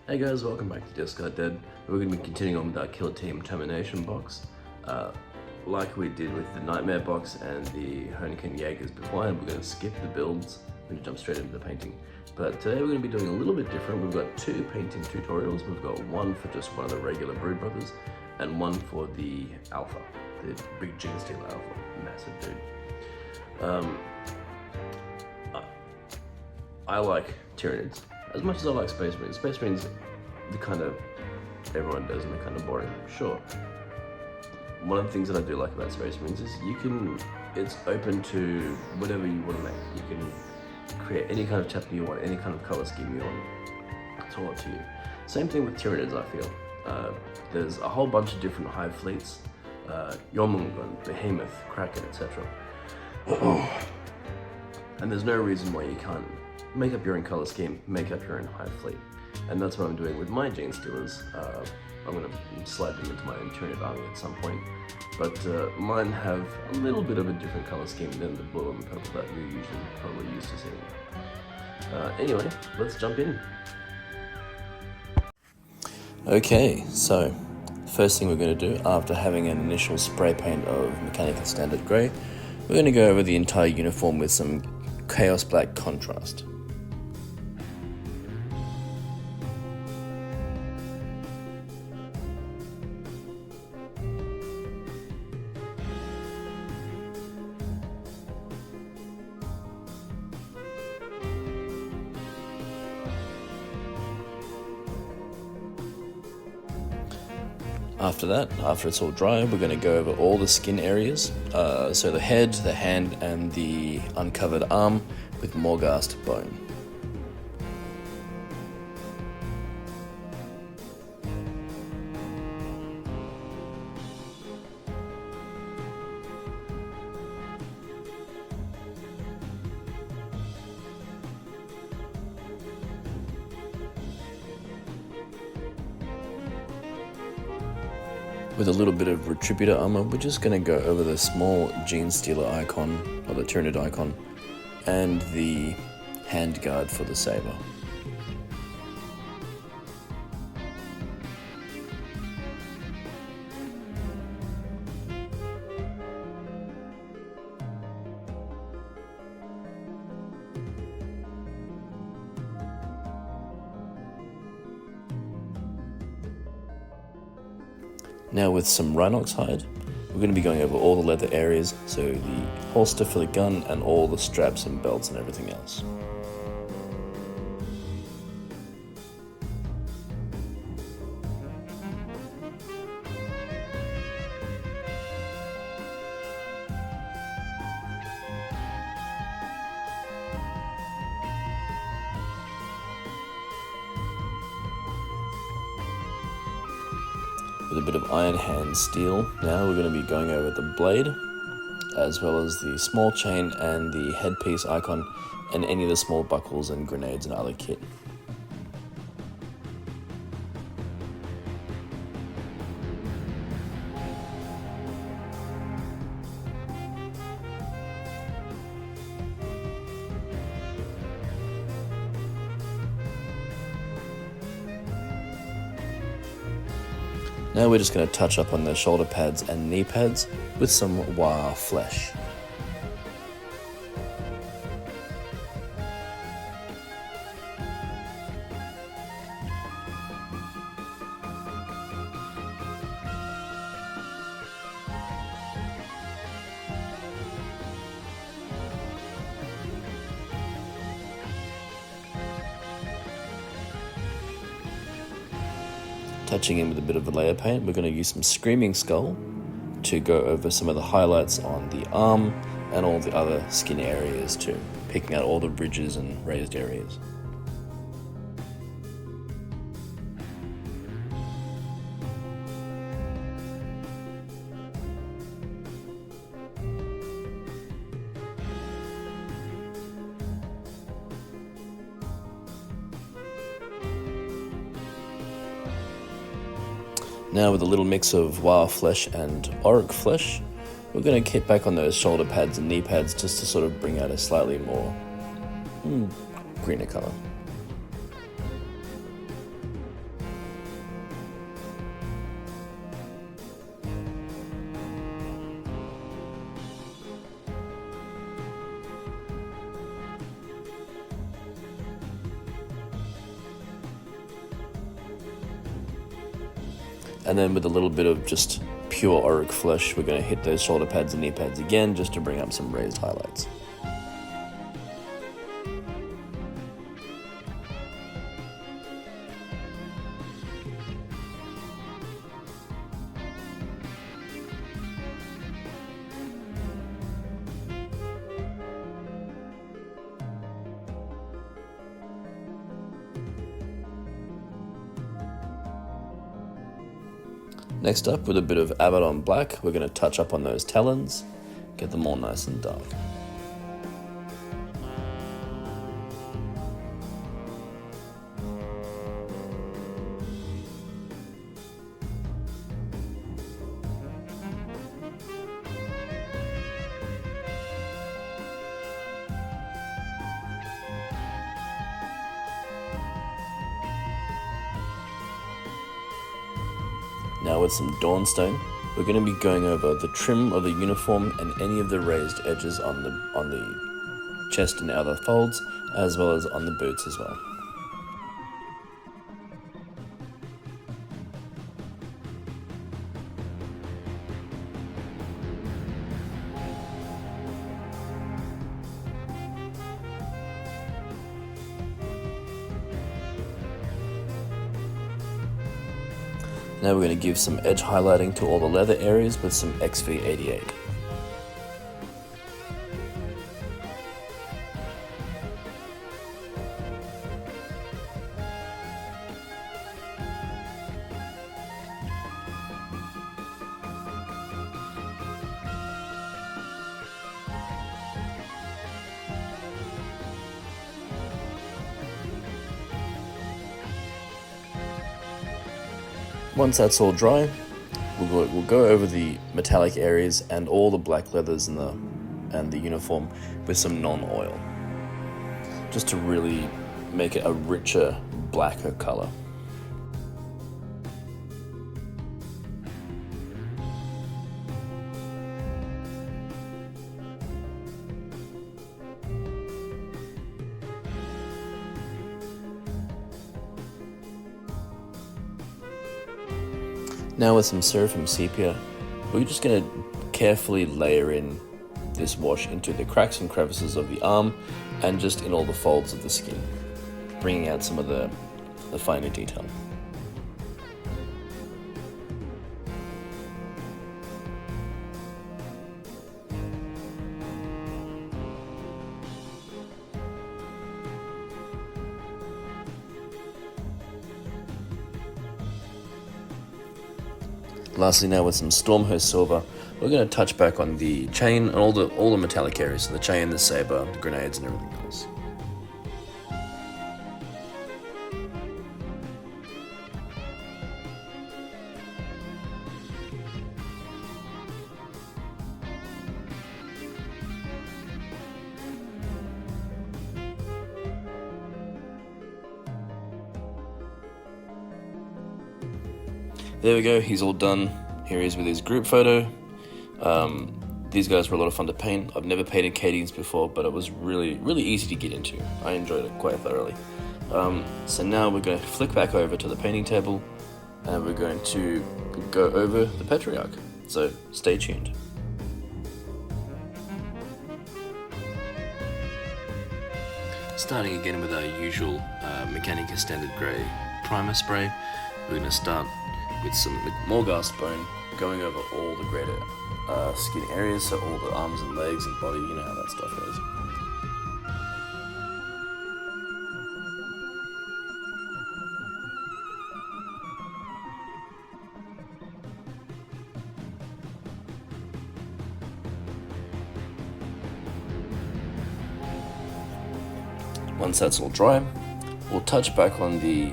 Hey guys, welcome back to Just Got Dead. We're going to be continuing on with our Kill Team Termination box. Like we did with the Nightmare box and the Heineken Jaegers beforehand, we're going to skip the builds. We're going to jump straight into the painting. But today we're going to be doing a little bit different. We've got two painting tutorials. We've got one for just one of the regular Brood Brothers and one for the Alpha, the big Genestealer Alpha, massive dude. I like Tyranids as much as I like Space Marines. Space Marines, the kind of everyone does and they're kind of boring, sure. One of the things that I do like about Space Marines is it's open to whatever you want to make. You can create any kind of chapter you want, any kind of color scheme you want. It's all up to you. Same thing with Tyranids, I feel. There's a whole bunch of different hive fleets, Jormungand, Behemoth, Kraken, etc. And there's no reason why you can't make up your own color scheme, make up your own hive fleet. And that's what I'm doing with my Genestealers. I'm going to slide them into my own Tyranid army at some point. But mine have a little bit of a different color scheme than the blue and purple that you're usually probably used to seeing. Anyway, let's jump in. Okay, so first thing we're going to do after having an initial spray paint of Mechanical Standard Grey, we're going to go over the entire uniform with some Chaos Black contrast. After it's all dry, we're going to go over all the skin areas, so the head, the hand, and the uncovered arm with Morghast bone. With a little bit of Retributor armor, we're just going to go over the small Genestealer icon, or the Tyranid icon, and the handguard for the saber. Now with some Rhinox hide, we're going to be going over all the leather areas, so the holster for the gun and all the straps and belts and everything else. With a bit of Iron Hand steel, now we're going to be going over the blade, as well as the small chain and the headpiece icon, and any of the small buckles and grenades and other kit. Now we're just going to touch up on the shoulder pads and knee pads with some wire flesh. Touching in with a bit of a layer paint, we're going to use some Screaming Skull to go over some of the highlights on the arm and all the other skin areas too, picking out all the ridges and raised areas. Now with a little mix of Wild Flesh and Auric Flesh, we're going to kit back on those shoulder pads and knee pads just to sort of bring out a slightly more greener colour. And then with a little bit of just pure auric flesh, we're going to hit those shoulder pads and knee pads again just to bring up some raised highlights. Next up, with a bit of Abaddon Black, we're going to touch up on those talons, get them all nice and dark. Now with some Dawnstone, we're going to be going over the trim of the uniform and any of the raised edges on the chest and other folds, as well as on the boots as well. Now we're going to give some edge highlighting to all the leather areas with some XV88. Once that's all dry, we'll go over the metallic areas and all the black leathers and the uniform with some non-oil, just to really make it a richer, blacker color. Now with some Seraphim Sepia, we're just going to carefully layer in this wash into the cracks and crevices of the arm and just in all the folds of the skin, bringing out some of the finer detail. Lastly, now with some Stormhost Silver, we're going to touch back on the chain and all the metallic areas, so the chain, the saber, the grenades, and everything else. There we go, he's all done. Here he is with his group photo. These guys were a lot of fun to paint. I've never painted Cadians before, but it was really, really easy to get into. I enjoyed it quite thoroughly. So now we're going to flick back over to the painting table and we're going to go over the Patriarch. So stay tuned. Starting again with our usual Mechanica Standard Grey primer spray, we're going to start with some Morghast Bone, going over all the greater skin areas, so all the arms and legs and body, you know how that stuff goes. Once that's all dry, we'll touch back on the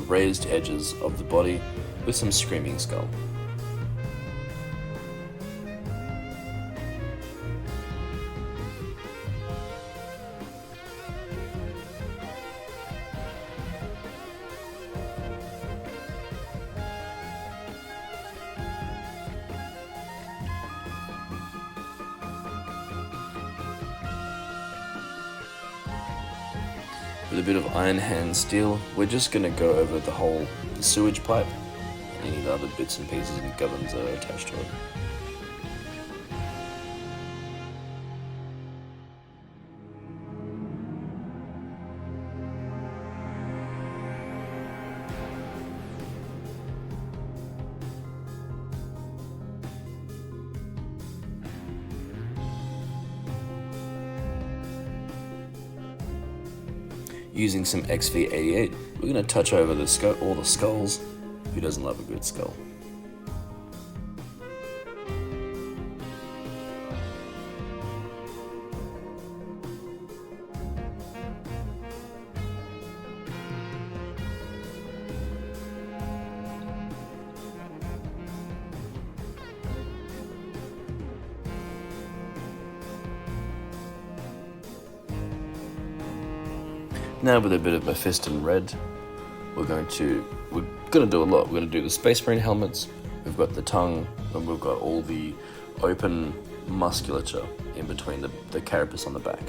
raised edges of the body with some Screaming Skull. With a bit of Iron Hand Steel, we're just going to go over the sewage pipe any of the other bits and pieces and gubbins that are attached to it. Using some XV88, we're going to touch over all the skulls. Who doesn't love a good skull? Now with a bit of Mephiston red, we're gonna do a lot. We're gonna do the Space Marine helmets. We've got the tongue, and we've got all the open musculature in between the carapace on the back.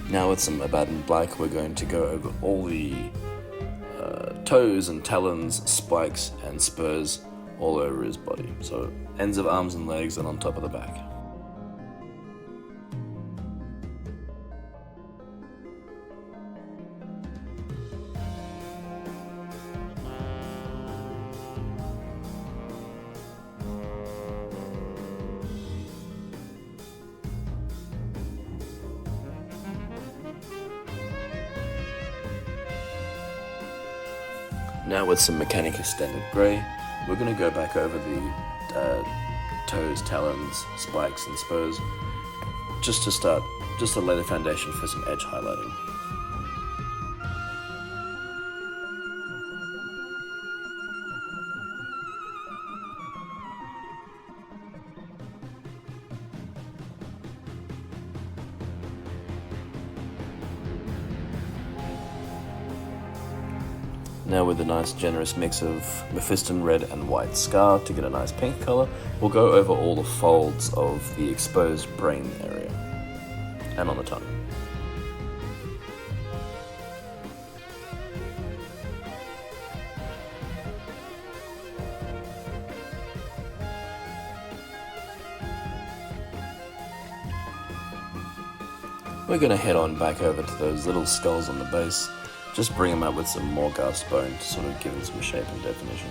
Now with some Abaddon Black, we're going to go over all the toes and talons, spikes and spurs all over his body. So ends of arms and legs and on top of the back. Now with some Mechanicus Standard Grey, we're going to go back over the toes, talons, spikes and spurs, just to lay the foundation for some edge highlighting. Now with a nice generous mix of Mephiston red and white scar to get a nice pink colour, we'll go over all the folds of the exposed brain area and on the tongue. We're going to head on back over to those little skulls on the base. Just bring them up with some more Morghast bone to sort of give them some shape and definition.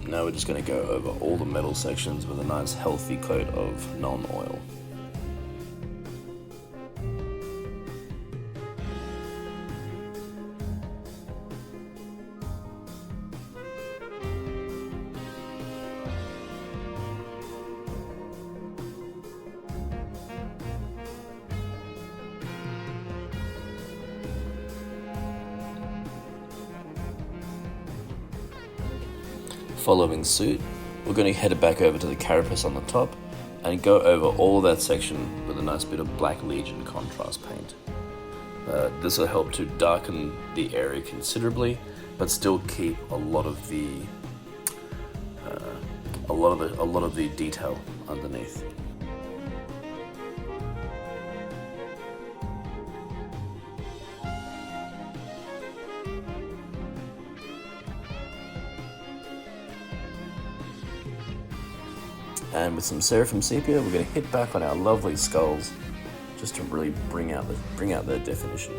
Now we're just going to go over all the metal sections with a nice healthy coat of non-oil. Following suit, we're going to head back over to the carapace on the top and go over all that section with a nice bit of Black Legion contrast paint. This will help to darken the area considerably, but still keep a lot of the detail underneath. And with some Seraphim Sepia, we're going to hit back on our lovely skulls just to really bring out their definition.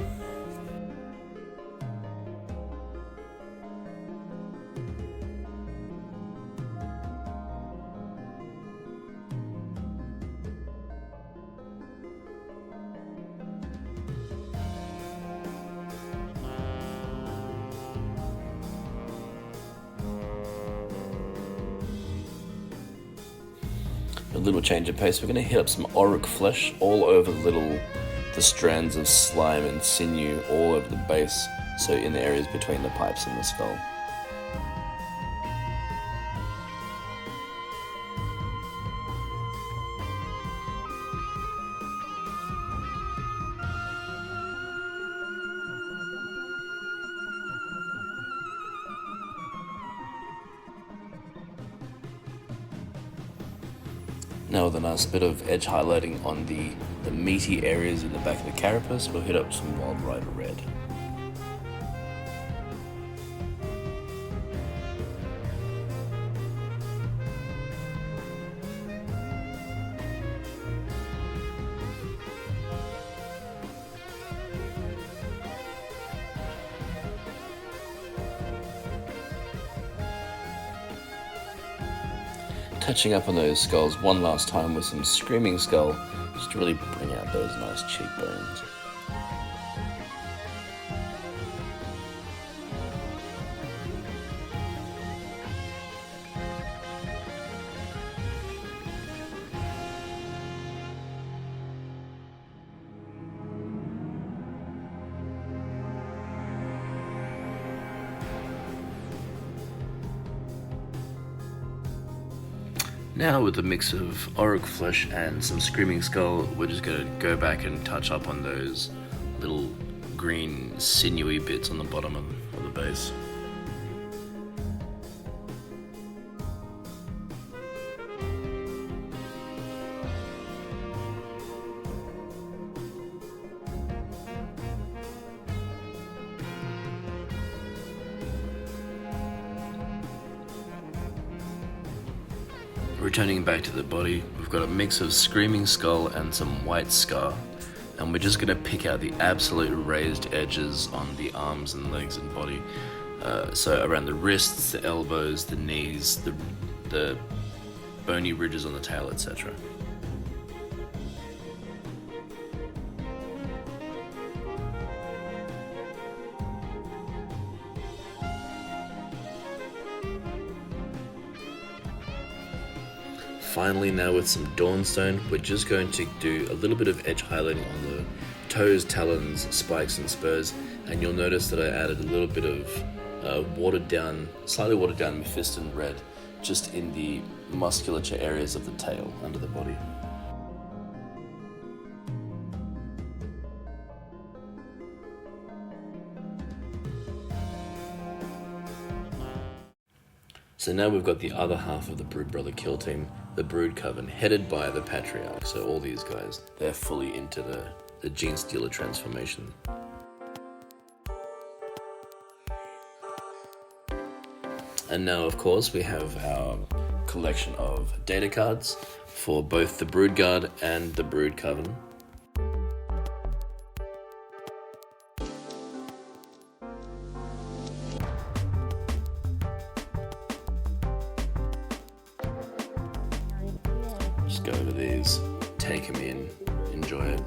A little change of pace, we're going to hit up some Auric flesh all over the little the strands of slime and sinew all over the base, so in the areas between the pipes and the skull. Now with a nice bit of edge highlighting on the meaty areas in the back of the carapace, we'll hit up some Wild Rider Red. Touching up on those skulls one last time with some Screaming Skull, just to really bring out those nice cheekbones. Now with a mix of Auric Flesh and some Screaming Skull, we're just going to go back and touch up on those little green sinewy bits on the bottom of the base. Returning back to the body, we've got a mix of Screaming Skull and some White Scar, and we're just going to pick out the absolute raised edges on the arms and legs and body. So around the wrists, the elbows, the knees, the bony ridges on the tail, etc. Finally, now with some Dawnstone, we're just going to do a little bit of edge highlighting on the toes, talons, spikes and spurs, and you'll notice that I added a little bit of slightly watered down Mephiston red just in the musculature areas of the tail under the body. So now we've got the other half of the Brood Brother kill team, the Brood Coven, headed by the Patriarch. So all these guys, they're fully into the Gene Stealer transformation. And now, of course, we have our collection of data cards for both the Brood Guard and the Brood Coven. Just go over these, take them in, enjoy it.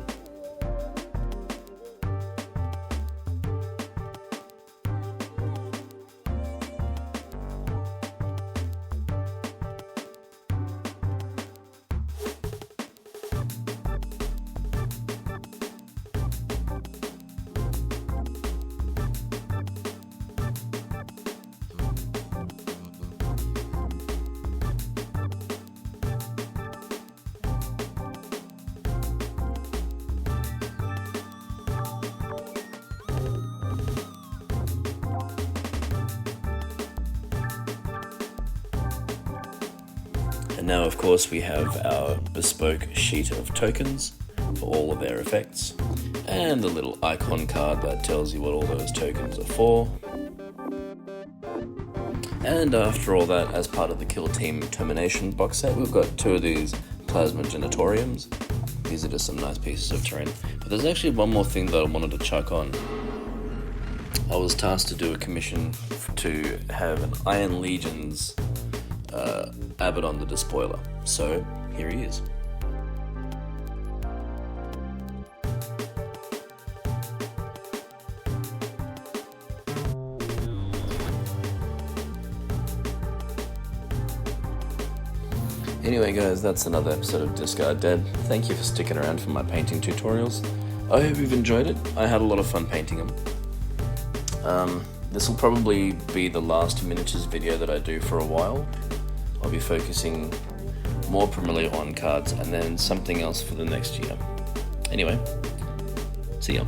And now, of course, we have our bespoke sheet of tokens for all of their effects, and the little icon card that tells you what all those tokens are for. And after all that, as part of the Kill Team Termination box set, we've got 2 of these Plasma Genitoriums. These are just some nice pieces of terrain. But there's actually one more thing that I wanted to chuck on. I was tasked to do a commission to have an Iron Legion's Abaddon the Despoiler. So here he is. Anyway guys, that's another episode of Discard Dead. Thank you for sticking around for my painting tutorials. I hope you've enjoyed it. I had a lot of fun painting them. This will probably be the last miniatures video that I do for a while. I'll be focusing more primarily on cards and then something else for the next year. Anyway, see ya.